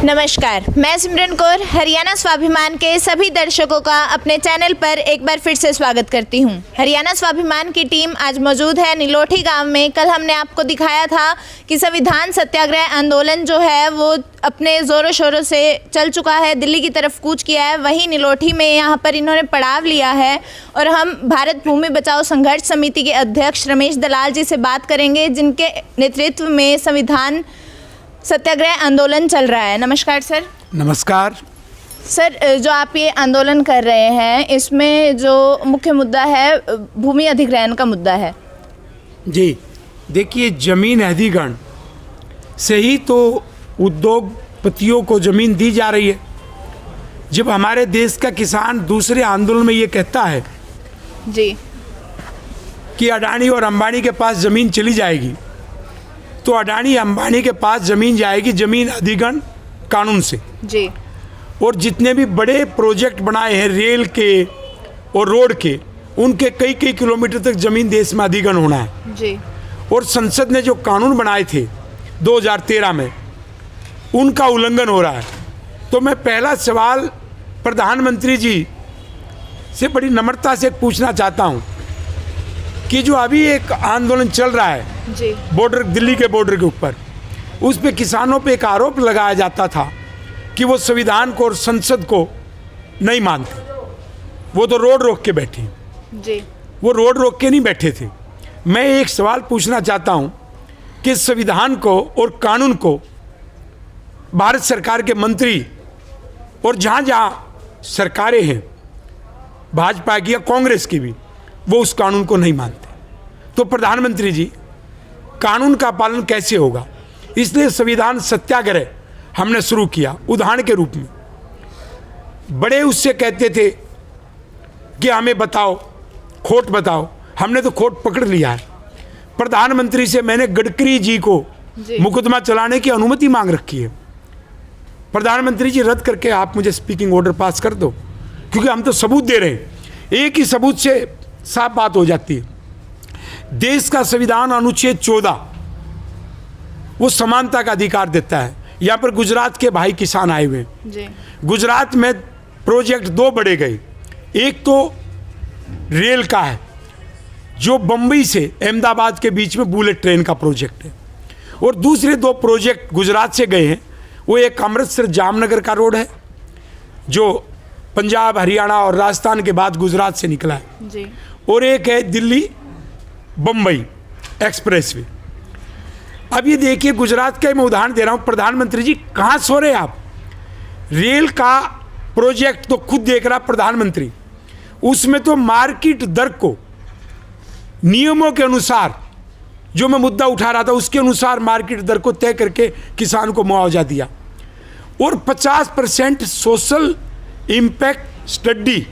नमस्कार, मैं सिमरन कौर हरियाणा स्वाभिमान के सभी दर्शकों का अपने चैनल पर एक बार फिर से स्वागत करती हूं। हरियाणा स्वाभिमान की टीम आज मौजूद है निलोठी गांव में। कल हमने आपको दिखाया था कि संविधान सत्याग्रह आंदोलन जो है वो अपने ज़ोरों शोरों से चल चुका है, दिल्ली की तरफ कूच किया है। वहीं निलोठी में यहाँ पर इन्होंने पड़ाव लिया है और हम भारत भूमि बचाओ संघर्ष समिति के अध्यक्ष रमेश दलाल जी से बात करेंगे, जिनके नेतृत्व में संविधान सत्याग्रह आंदोलन चल रहा है। नमस्कार सर। नमस्कार सर, जो आप ये आंदोलन कर रहे हैं इसमें जो मुख्य मुद्दा है भूमि अधिग्रहण का मुद्दा है। जी, देखिए, जमीन अधिग्रहण से ही तो उद्योगपतियों को ज़मीन दी जा रही है। जब हमारे देश का किसान दूसरे आंदोलन में ये कहता है जी कि अडानी और अंबानी के पास ज़मीन चली जाएगी, तो अडानी अंबानी के पास ज़मीन जाएगी ज़मीन अधिग्रहण कानून से। जी। और जितने भी बड़े प्रोजेक्ट बनाए हैं रेल के और रोड के, उनके कई कई किलोमीटर तक ज़मीन देश में अधिग्रहण होना है। जी। और संसद ने जो कानून बनाए थे 2013 में, उनका उल्लंघन हो रहा है। तो मैं पहला सवाल प्रधानमंत्री जी से बड़ी नम्रता से पूछना चाहता हूं कि जो अभी एक आंदोलन चल रहा है जी बॉर्डर, दिल्ली के बॉर्डर के ऊपर, उस पे किसानों पे एक आरोप लगाया जाता था कि वो संविधान को और संसद को नहीं मानते। वो तो रोड रोक के बैठे। जी। वो रोड रोक के नहीं बैठे थे। मैं एक सवाल पूछना चाहता हूं कि संविधान को और कानून को भारत सरकार के मंत्री और जहां जहां सरकारें हैं, भाजपा की या कांग्रेस की भी, वो उस कानून को नहीं मानते। तो प्रधानमंत्री जी, कानून का पालन कैसे होगा? इसलिए संविधान सत्याग्रह हमने शुरू किया उदाहरण के रूप में। बड़े उससे कहते थे कि हमें बताओ, खोट बताओ। हमने तो खोट पकड़ लिया है। प्रधानमंत्री से मैंने गडकरी जी को मुकदमा चलाने की अनुमति मांग रखी है। प्रधानमंत्री जी, रद्द करके आप मुझे स्पीकिंग ऑर्डर पास कर दो, क्योंकि हम तो सबूत दे रहे हैं। एक ही सबूत से साफ बात हो जाती है। देश का संविधान अनुच्छेद 14 वो समानता का अधिकार देता है। यहाँ पर गुजरात के भाई किसान आए हुए हैं। गुजरात में प्रोजेक्ट दो बड़े गए। एक तो रेल का है, जो बम्बई से अहमदाबाद के बीच में बुलेट ट्रेन का प्रोजेक्ट है। और दूसरे दो प्रोजेक्ट गुजरात से गए हैं। वो एक अमृतसर जामनगर का रोड है, जो पंजाब, हरियाणा और राजस्थान के बाद गुजरात से निकला है जी। और एक है दिल्ली बम्बई एक्सप्रेसवे। अब ये देखिए, गुजरात का मैं उदाहरण दे रहा हूँ। प्रधानमंत्री जी, कहाँ सो रहे आप? रेल का प्रोजेक्ट तो खुद देख रहा प्रधानमंत्री, उसमें तो मार्केट दर को नियमों के अनुसार, जो मैं मुद्दा उठा रहा था उसके अनुसार मार्केट दर को तय करके किसान को मुआवजा दिया। और 50% सोशल इम्पैक्ट स्टडी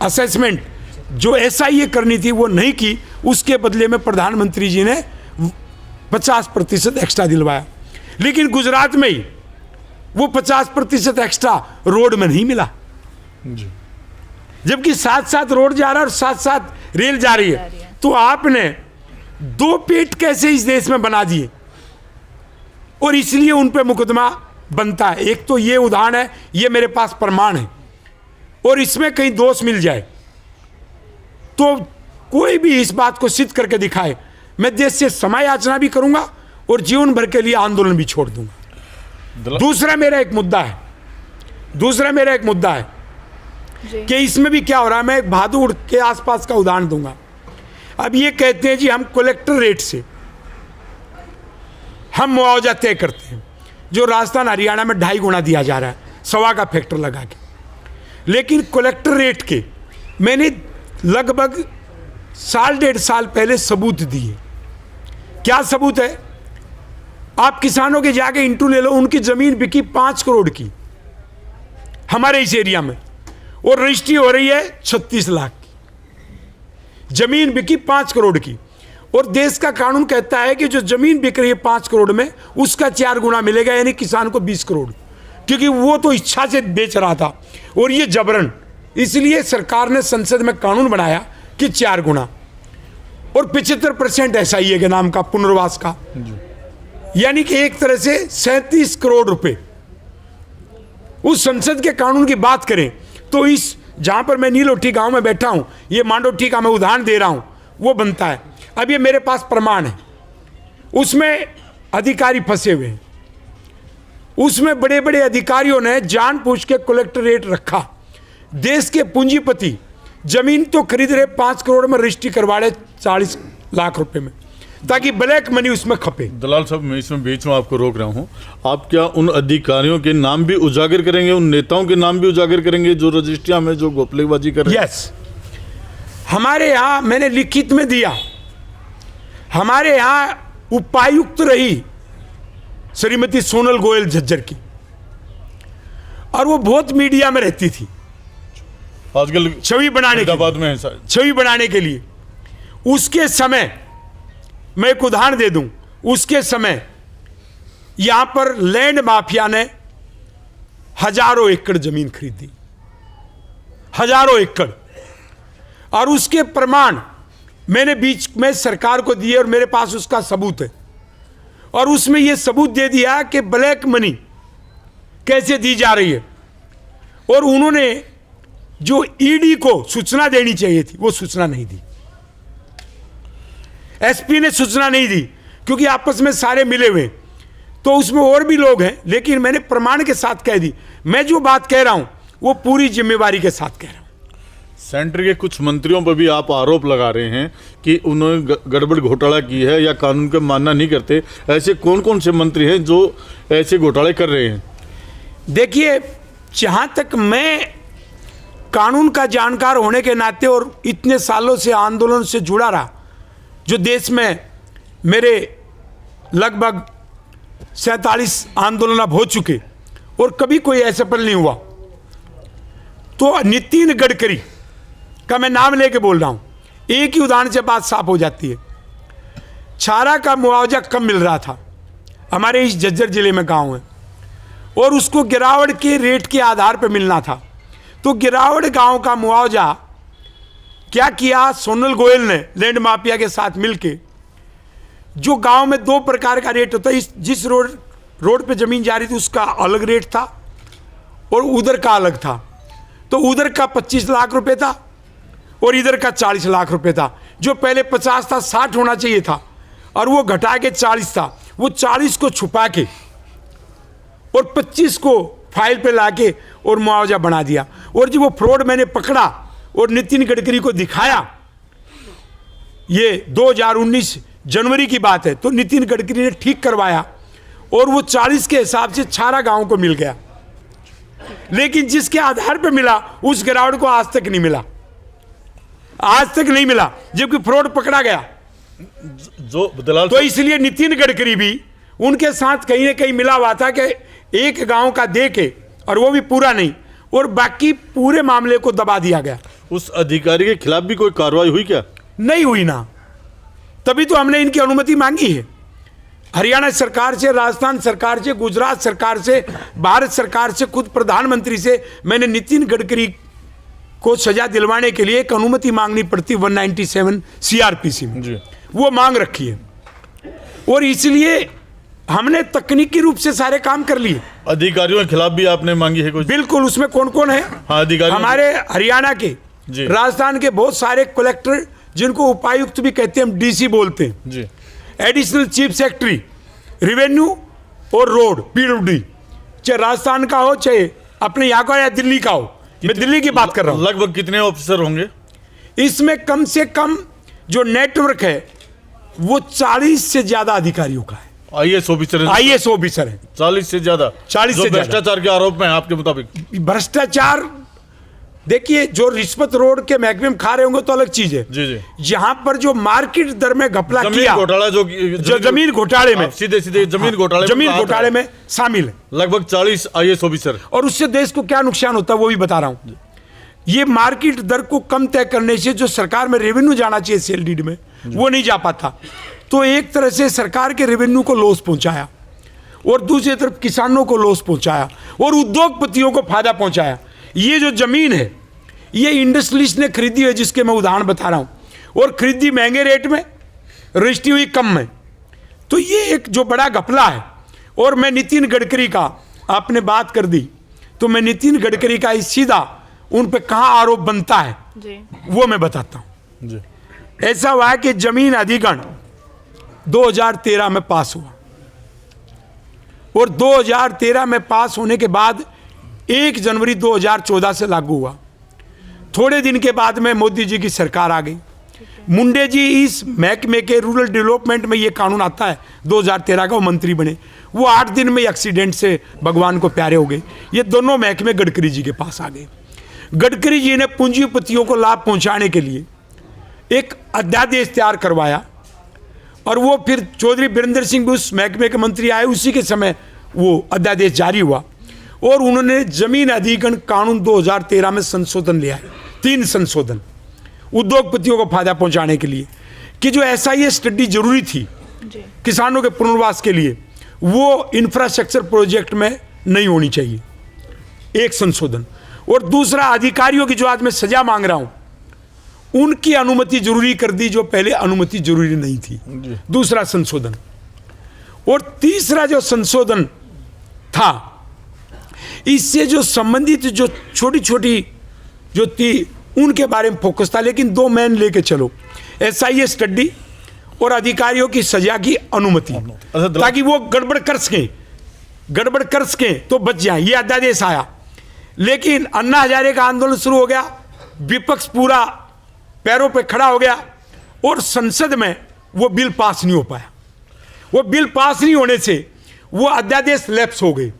असेसमेंट जो SIA करनी थी वो नहीं की। उसके बदले में प्रधानमंत्री जी ने 50% एक्स्ट्रा दिलवाया। लेकिन गुजरात में ही वो 50% एक्स्ट्रा रोड में नहीं मिला, जबकि साथ साथ रोड जा रहा है और साथ साथ रेल जा रही है। तो आपने दो पेट कैसे इस देश में बना दिए, और इसलिए उन पे मुकदमा बनता है। एक तो ये उदाहरण है, ये मेरे पास प्रमाण है। और इसमें कहीं दोष मिल जाए तो कोई भी इस बात को सिद्ध करके दिखाए, मैं देश से समय याचना भी करूंगा और जीवन भर के लिए आंदोलन भी छोड़ दूंगा। दूसरा मेरा एक मुद्दा है कि इसमें भी क्या हो रहा है। मैं एक भादुड़ के आसपास का उदाहरण दूंगा। अब ये कहते हैं जी हम कलेक्टर रेट से हम मुआवजा तय करते हैं, जो राजस्थान हरियाणा में 2.5 गुना दिया जा रहा है, 1.25 का फैक्टर लगा के। लेकिन कलेक्टर रेट के मैंने लगभग 1.5 साल पहले सबूत दिए। क्या सबूत है? आप किसानों के जाके इंटरव्यू ले लो, उनकी जमीन बिकी 5 करोड़ की हमारे इस एरिया में, और रजिस्ट्री हो रही है 36 लाख की। जमीन बिकी 5 करोड़ की, और देश का कानून कहता है कि जो जमीन बिक रही है 5 करोड़ में, उसका 4 गुना मिलेगा, यानी किसान को 20 करोड़, क्योंकि वो तो इच्छा से बेच रहा था और ये जबरन। इसलिए सरकार ने संसद में कानून बनाया कि 4 गुना, और 75% SIA के नाम का पुनर्वास का, यानी कि एक तरह से 37 करोड़ रुपए उस संसद के कानून की बात करें तो इस जहाँ पर मैं नीलोठी गांव में बैठा हूँ, ये मांडोठी का मैं उदाहरण दे रहा हूँ, वो बनता है। अब ये मेरे पास प्रमाण है, उसमें अधिकारी फंसे हुए हैं, उसमें बड़े बड़े अधिकारियों ने जानबूझ के कलेक्टरेट रखा। देश के पूंजीपति जमीन तो खरीद रहे 5 करोड़ में, रजिस्ट्री करवा रहे 40 लाख रुपए में, ताकि ब्लैक मनी उसमें खपे। दलाल साहब, मैं इसमें बीच में आपको रोक रहा हूँ। आप क्या उन अधिकारियों के नाम भी उजागर करेंगे, उन नेताओं के नाम भी उजागर करेंगे जो रजिस्ट्रियां में जो घोपलेबाजी कर रहे हैं? यस, हमारे यहाँ मैंने लिखित में दिया, हमारे यहाँ उपायुक्त रही श्रीमती सोनल गोयल झज्जर की, और वो बहुत मीडिया में रहती थी आजकल छवि बनाने के फरीदाबाद में है शायद। छवि बनाने के लिए। उसके समय मैं एक उदाहरण दे दूं, उसके समय यहां पर लैंड माफिया ने हजारों एकड़ जमीन खरीदी, हजारों एकड़, और उसके प्रमाण मैंने बीच में सरकार को दिए और मेरे पास उसका सबूत है। और उसमें यह सबूत दे दिया कि ब्लैक मनी कैसे दी जा रही है। और उन्होंने जो ईडी को सूचना देनी चाहिए थी वो सूचना नहीं दी, एसपी ने सूचना नहीं दी, क्योंकि आपस में सारे मिले हुए, तो उसमें और भी लोग हैं, लेकिन मैंने प्रमाण के साथ कह दी। मैं जो बात कह रहा हूं वो पूरी जिम्मेवारी के साथ कह रहा हूं। सेंटर के कुछ मंत्रियों पर भी आप आरोप लगा रहे हैं कि उन्होंने गड़बड़ घोटाला की है या कानून का मानना नहीं करते। ऐसे कौन कौन से मंत्री हैं जो ऐसे घोटाले कर रहे हैं? देखिए, जहां तक मैं कानून का जानकार होने के नाते और इतने सालों से आंदोलन से जुड़ा रहा, जो देश में मेरे लगभग 47 आंदोलन अब हो चुके और कभी कोई असफल नहीं हुआ, तो नितिन गडकरी का मैं नाम लेके बोल रहा हूं, एक ही उदाहरण से बात साफ हो जाती है। छारा का मुआवजा कम मिल रहा था, हमारे इस झज्जर जिले में गांव है, और उसको गिरावट के रेट के आधार पर मिलना था। तो गिरावट गांव का मुआवजा क्या किया, सोनल गोयल ने लैंड माफिया के साथ मिलके, जो गांव में 2 प्रकार का रेट होता है, जिस रोड पे जमीन जा रही थी उसका अलग रेट था और उधर का अलग था। तो उधर का 25 लाख रुपए था और इधर का 40 लाख रुपए था। जो पहले 50 था 60 होना चाहिए था, और वो घटा के 40 था। वो 40 को छुपा के और 25 को फाइल पे लाके और मुआवजा बना दिया। और जब वो फ्रॉड मैंने पकड़ा और नितिन गडकरी को दिखाया, ये 2019 जनवरी की बात है, तो नितिन गडकरी ने ठीक करवाया और वो 40 के हिसाब से छारा गांव को मिल गया। लेकिन जिसके आधार पर मिला उस गिरावट को आज तक नहीं मिला, आज तक नहीं मिला, जबकि फ्रॉड पकड़ा गया। जो दलाल तो इसलिए नितिन गडकरी भी उनके साथ कहीं ना कहीं मिला हुआ था कि एक गांव का दे के, और वो भी पूरा नहीं, और बाकी पूरे मामले को दबा दिया गया। उस अधिकारी के खिलाफ भी कोई कार्रवाई हुई क्या? नहीं हुई ना, तभी तो हमने इनकी अनुमति मांगी है। हरियाणा सरकार से, राजस्थान सरकार से, गुजरात सरकार से, भारत सरकार से, खुद प्रधानमंत्री से मैंने नितिन गडकरी को सजा दिलवाने के लिए एक अनुमति मांगनी पड़ती 197 सीआरपीसी में जी। वो मांग रखी है, और इसलिए हमने तकनीकी रूप से सारे काम कर लिए। अधिकारियों के खिलाफ भी आपने मांगी है कोई? बिल्कुल, उसमें कौन कौन है? हाँ, अधिकारी हमारे हरियाणा के, जी। राजस्थान के बहुत सारे कलेक्टर, जिनको उपायुक्त भी कहते हैं, हम डीसी बोलते हैं, जी। एडिशनल चीफ सेक्रेटरी, रेवेन्यू और रोड, पीडब्ल्यूडी, चाहे राजस्थान का हो चाहे अपने यहाँ का या दिल्ली का हो। मैं दिल्ली की बात कर रहा हूँ। लगभग कितने ऑफिसर होंगे इसमें? कम से कम जो नेटवर्क है वो 40 से ज्यादा अधिकारियों का है। आईएएस ऑफिसर हैं? आईएएस ऑफिसर है 40 से ज्यादा? 40 से जो ज्यादा। भ्रष्टाचार के आरोप में आपके मुताबिक? भ्रष्टाचार, देखिए, जो रिश्वत रोड के महकमे में खा रहे होंगे तो अलग चीज है। जी जी। यहाँ पर जो मार्केट दर में घपला जमीन किया, घोटाला जो जमीन घोटाले में, सीधे सीधे जमीन घोटाले जमीन घोटाले में शामिल है, लगभग 40 आईएएस ऑफिसर। और उससे देश को क्या नुकसान होता है वो भी बता रहा हूं। ये मार्केट दर को कम तय करने से जो सरकार में रेवेन्यू जाना चाहिए सेल डीड में, वो नहीं जा पाता। तो एक तरह से सरकार के रेवेन्यू को लॉस पहुंचाया, और दूसरी तरफ किसानों को लॉस पहुंचाया, और उद्योगपतियों को फायदा पहुंचाया। ये जो जमीन है ये इंडस्ट्रियलिस्ट ने खरीदी है, जिसके मैं उदाहरण बता रहा हूं, और खरीदी महंगे रेट में, रजिस्ट्री हुई कम में। तो ये एक जो बड़ा घपला है। और मैं नितिन गडकरी का, आपने बात कर दी, तो मैं नितिन गडकरी का सीधा उन पे कहाँ आरोप बनता है जी। वो मैं बताता हूँ। जी ऐसा हुआ है कि जमीन अधिग्रहण 2013 में पास हुआ और 2013 में पास होने के बाद 1 जनवरी 2014 से लागू हुआ। थोड़े दिन के बाद में मोदी जी की सरकार आ गई। मुंडे जी इस महकमे के रूरल डेवलपमेंट में ये कानून आता है 2013 का, वो मंत्री बने। वो 8 दिन में एक्सीडेंट से भगवान को प्यारे हो गए। ये दोनों महकमे गडकरी जी के पास आ गए। गडकरी जी ने पूंजीपतियों को लाभ पहुंचाने के लिए एक अध्यादेश तैयार करवाया और वो फिर चौधरी बीरेंद्र सिंह भी उस महकमे के मंत्री आए, उसी के समय वो अध्यादेश जारी हुआ और उन्होंने जमीन अधिग्रहण कानून 2013 में संशोधन लिया है। 3 संशोधन उद्योगपतियों को फायदा पहुंचाने के लिए कि जो SIA स्टडी जरूरी थी जी। किसानों के पुनर्वास के लिए, वो इंफ्रास्ट्रक्चर प्रोजेक्ट में नहीं होनी चाहिए, एक संशोधन। और दूसरा, अधिकारियों की जो आज मैं सजा मांग रहा हूं उनकी अनुमति जरूरी कर दी, जो पहले अनुमति जरूरी नहीं थी, दूसरा संशोधन। और तीसरा जो संशोधन था, इससे जो संबंधित जो छोटी छोटी जो थी उनके बारे में फोकस था, लेकिन 2 मेन लेके चलो, SIA स्टडी और अधिकारियों की सजा की अनुमति, ताकि वो गड़बड़ कर सके तो बच जाए। ये अध्यादेश आया, लेकिन अन्ना हजारे का आंदोलन शुरू हो गया, विपक्ष पूरा पैरों पे खड़ा हो गया और संसद में वो बिल पास नहीं हो पाया। वो बिल पास नहीं होने से वो अध्यादेश लैप्स हो गए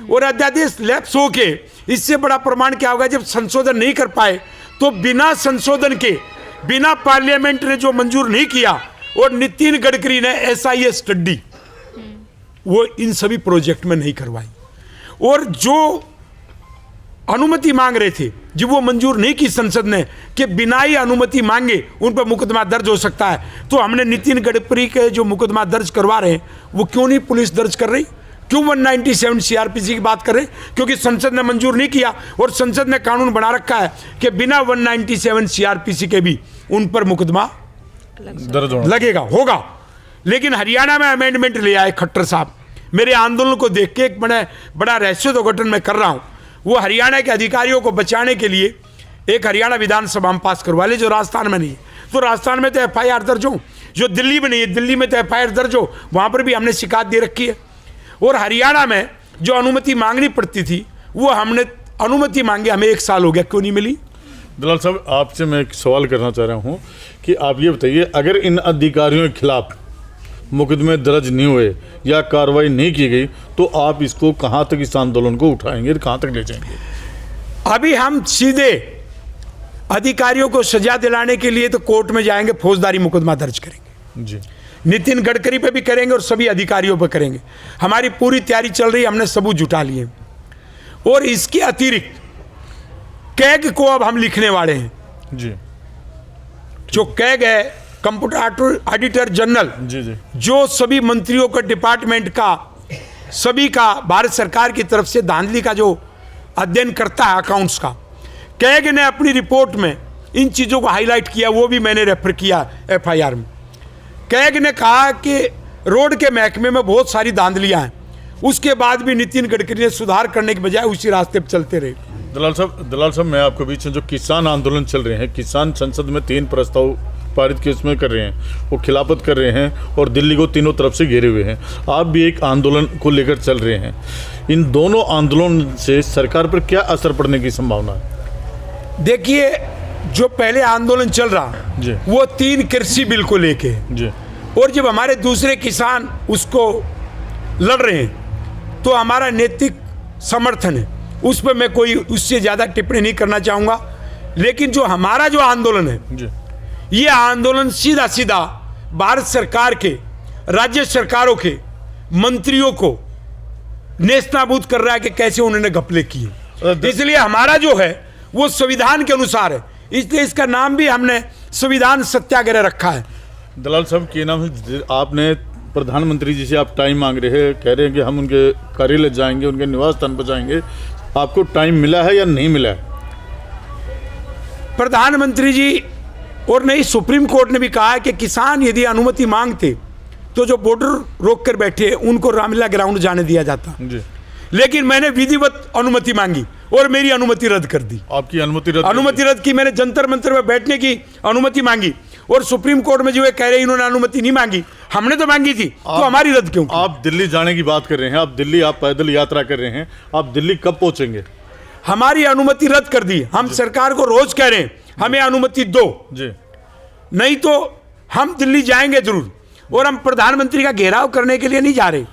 और अध्यादेश लैप्स हो के इससे बड़ा प्रमाण क्या होगा, जब संशोधन नहीं कर पाए तो बिना संशोधन के, बिना पार्लियामेंट ने जो मंजूर नहीं किया और नितिन गडकरी ने SIA स्टडी वो इन सभी प्रोजेक्ट में नहीं करवाई और जो अनुमति मांग रहे थे जब वो मंजूर नहीं की संसद ने कि बिना ही अनुमति मांगे उन पर मुकदमा दर्ज हो सकता है, तो हमने नितिन गडकरी के जो मुकदमा दर्ज करवा रहे हैं वो क्यों नहीं पुलिस दर्ज कर रही, क्यों 197 CRPC की बात कर रहे? क्योंकि संसद ने मंजूर नहीं किया और संसद ने कानून बना रखा है कि बिना 197 CRPC के भी उन पर मुकदमा दर्ज लगेगा, होगा। लेकिन हरियाणा में अमेंडमेंट ले आए खट्टर साहब। मेरे आंदोलन को देख के एक बड़ा रहस्योद्घाटन मैं कर रहा हूं। वो हरियाणा के अधिकारियों को बचाने के लिए एक हरियाणा विधानसभा में पास करवा ले, जो राजस्थान में नहीं है। तो राजस्थान में तो FIR दर्ज हो, जो दिल्ली में नहीं है, दिल्ली में तो FIR दर्ज हो, वहां पर भी हमने शिकायत दे रखी है। और हरियाणा में जो अनुमति मांगनी पड़ती थी वो हमने अनुमति मांगी, हमें 1 साल हो गया, क्यों नहीं मिली? दलाल साहब, आपसे मैं एक सवाल करना चाह रहा हूँ कि आप ये बताइए, अगर इन अधिकारियों के खिलाफ मुकदमे दर्ज नहीं हुए या कार्रवाई नहीं की गई तो आप इसको कहाँ तक, इस आंदोलन को उठाएंगे, कहाँ तक ले जाएंगे? अभी हम सीधे अधिकारियों को सजा दिलाने के लिए तो कोर्ट में जाएंगे, फौजदारी मुकदमा दर्ज करेंगे जी। नितिन गडकरी पे भी करेंगे और सभी अधिकारियों पे करेंगे। हमारी पूरी तैयारी चल रही है, हमने सबूत जुटा लिए और इसके अतिरिक्त कैग को अब हम लिखने वाले हैं जी। जो कैग है, कंप्यूटर ऑडिटर जनरल, जी जी। जो सभी मंत्रियों का, डिपार्टमेंट का, सभी का भारत सरकार की तरफ से धांधली का जो अध्ययन करता है अकाउंट्स का, कैग ने अपनी रिपोर्ट में इन चीज़ों को हाईलाइट किया, वो भी मैंने रेफर किया FIR में। कैग ने कहा कि रोड के महकमे में बहुत सारी धांधलियां हैं, उसके बाद भी नितिन गडकरी ने सुधार करने के बजाय उसी रास्ते पर चलते रहे। दलाल साहब मैं आपके बीच में, जो किसान आंदोलन चल रहे हैं, किसान संसद में 3 प्रस्ताव पारित के उसमें कर रहे हैं, वो खिलाफत कर रहे हैं और दिल्ली को तीनों तरफ से घेरे हुए हैं। आप भी एक आंदोलन को लेकर चल रहे हैं, इन दोनों आंदोलन से सरकार पर क्या असर पड़ने की संभावना है? देखिए, जो पहले आंदोलन चल रहा जी। वो 3 कृषि बिल को लेके जी। और जब हमारे दूसरे किसान उसको लड़ रहे हैं तो हमारा नैतिक समर्थन है, उस पर मैं कोई उससे ज़्यादा टिप्पणी नहीं करना चाहूँगा। लेकिन जो हमारा जो आंदोलन है जी। ये आंदोलन सीधा सीधा भारत सरकार के, राज्य सरकारों के मंत्रियों को नेस्तनाबूद कर रहा है कि कैसे उन्होंने घपले किए। इसलिए हमारा जो है वो संविधान के अनुसार है, इसलिए इसका नाम भी हमने संविधान सत्याग्रह रखा है। दलाल साहब, क्या नाम है? आपने प्रधानमंत्री जी से आप टाइम मांग रहे हैं, कह रहे हैं कि हम उनके कार्यालय जाएंगे, उनके निवास स्थान पर जाएंगे, आपको टाइम मिला है या नहीं मिला है? प्रधानमंत्री जी और नहीं, सुप्रीम कोर्ट ने भी कहा है कि किसान यदि अनुमति मांगते तो जो बॉर्डर रोक कर बैठे उनको रामलीला ग्राउंड जाने दिया जाता। जी। लेकिन मैंने विधिवत अनुमति मांगी और मेरी अनुमति रद्द कर दी। आपकी अनुमति रद्द की। मैंने जंतर मंतर में बैठने की अनुमति मांगी और सुप्रीम कोर्ट में जो ये कह रहे हैं इन्होंने अनुमति नहीं मांगी, हमने तो मांगी थी, तो हमारी रद्द क्यों की? आप दिल्ली जाने की बात कर रहे हैं, आप दिल्ली आप पैदल यात्रा कर रहे हैं, आप दिल्ली कब पहुंचेंगे? हमारी अनुमति रद्द कर दी। हम सरकार को रोज कह रहे हैं हमें अनुमति दो जी, नहीं तो हम दिल्ली जाएंगे जरूर। और हम प्रधानमंत्री का घेराव करने के लिए नहीं जा रहे,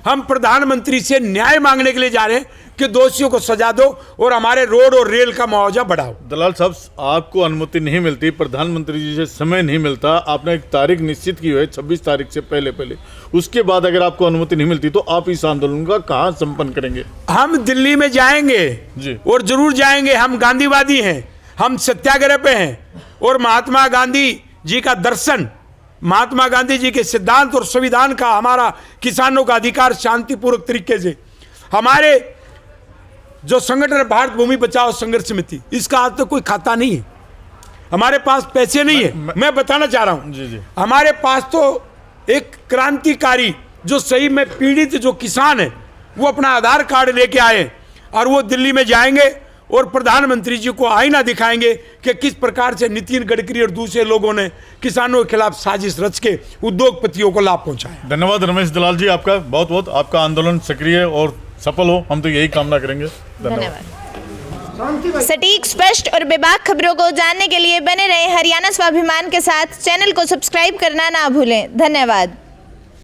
हम प्रधानमंत्री से न्याय मांगने के लिए जा रहे हैं कि दोषियों को सजा दो और हमारे रोड और रेल का मुआवजा बढ़ाओ। दलाल साहब, आपको अनुमति नहीं मिलती, प्रधानमंत्री जी से समय नहीं मिलता, आपने एक तारीख निश्चित की है 26 तारीख से पहले, उसके बाद अगर आपको अनुमति नहीं मिलती तो आप इस आंदोलन का कहाँ संपन्न करेंगे? हम दिल्ली में जाएंगे जी, और जरूर जाएंगे। हम गांधीवादी हैं, हम सत्याग्रह पे हैं और महात्मा गांधी जी का दर्शन, महात्मा गांधी जी के सिद्धांत और संविधान का, हमारा किसानों का अधिकार शांतिपूर्वक तरीके से, हमारे जो संगठन है भारत भूमि बचाओ संघर्ष समिति, इसका आज तक कोई खाता नहीं है। हमारे पास पैसे नहीं है। मैं बताना चाह रहा हूं, जी, हमारे पास तो एक क्रांतिकारी जो सही में पीड़ित जो किसान है वो अपना आधार कार्ड लेके आए और वो दिल्ली में जाएंगे और प्रधानमंत्री जी को आईना दिखाएंगे कि किस प्रकार से नितिन गडकरी और दूसरे लोगों ने किसानों के खिलाफ साजिश रच के उद्योगपतियों को लाभ पहुंचाया। धन्यवाद रमेश दलाल जी, आपका बहुत बहुत, आपका आंदोलन सक्रिय और सफल हो, हम तो यही कामना करेंगे। धन्यवाद। सटीक, स्पष्ट और बेबाक खबरों को जानने के लिए बने रहे हरियाणा स्वाभिमान के साथ। चैनल को सब्सक्राइब करना ना भूलें। धन्यवाद।